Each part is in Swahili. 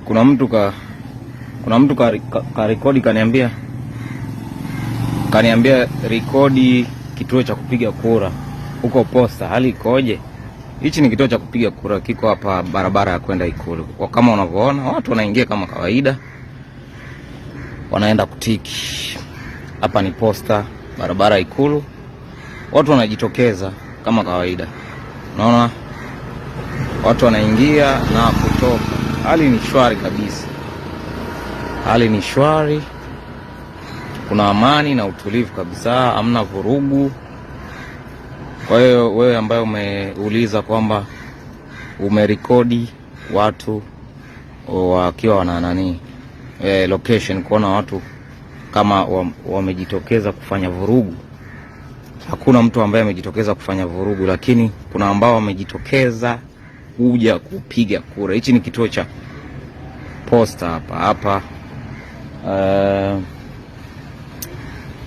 kuna mtu ka rekodi kaniambia rekodi kituo cha kupiga kura huko Posta. Hali ikoje? Hichi ni kituo cha kupiga kura, kiko hapa barabara ya kwenda Ikulu. Kwa kama unavyoona, watu wanaingia kama kawaida, wanaenda kutiki. Hapa ni Posta, barabara ya Ikulu. Watu wanajitokeza kama kawaida. Unaona? Watu wanaingia na kutoka. Hali ni shwari kabisa. Hali ni shwari. Kuna amani na utulivu kabisa, hamna vurugu. Kwa hiyo wewe ambaye umeuliza kwamba umerekodi watu wakiwa wana location, kuona watu kama wamejitokeza kufanya vurugu, hakuna mtu ambaye amejitokeza kufanya vurugu, lakini kuna ambao wamejitokeza kuja kupiga kura. Hichi ni kituo cha Posta hapa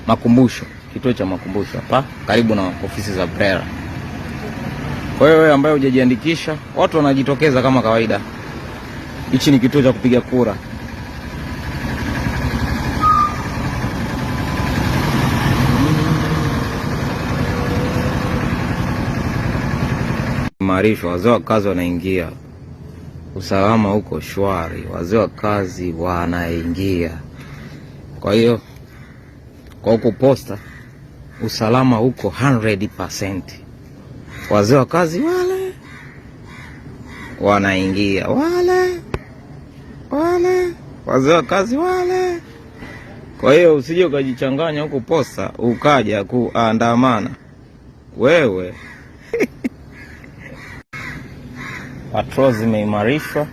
Makumbusho, kituo cha Makumbusho hapa karibu na ofisi za BRELA. Kwa hiyo wewe ambaye hujajiandikisha, watu wanajitokeza kama kawaida. Hichi ni kituo cha kupiga kura. Maarifa, wazee wa kazi wanaingia. Usalama huko shwari, wazee wa kazi wanaingia. Kwa hiyo kwa huko Posta usalama huko 100%. Wazee wa kazi wale wanaingia, wazee wa kazi wale. Kwa hiyo usije ukajichanganya huko Posta ukaja kuandamana wewe. Patrol zimeimarishwa.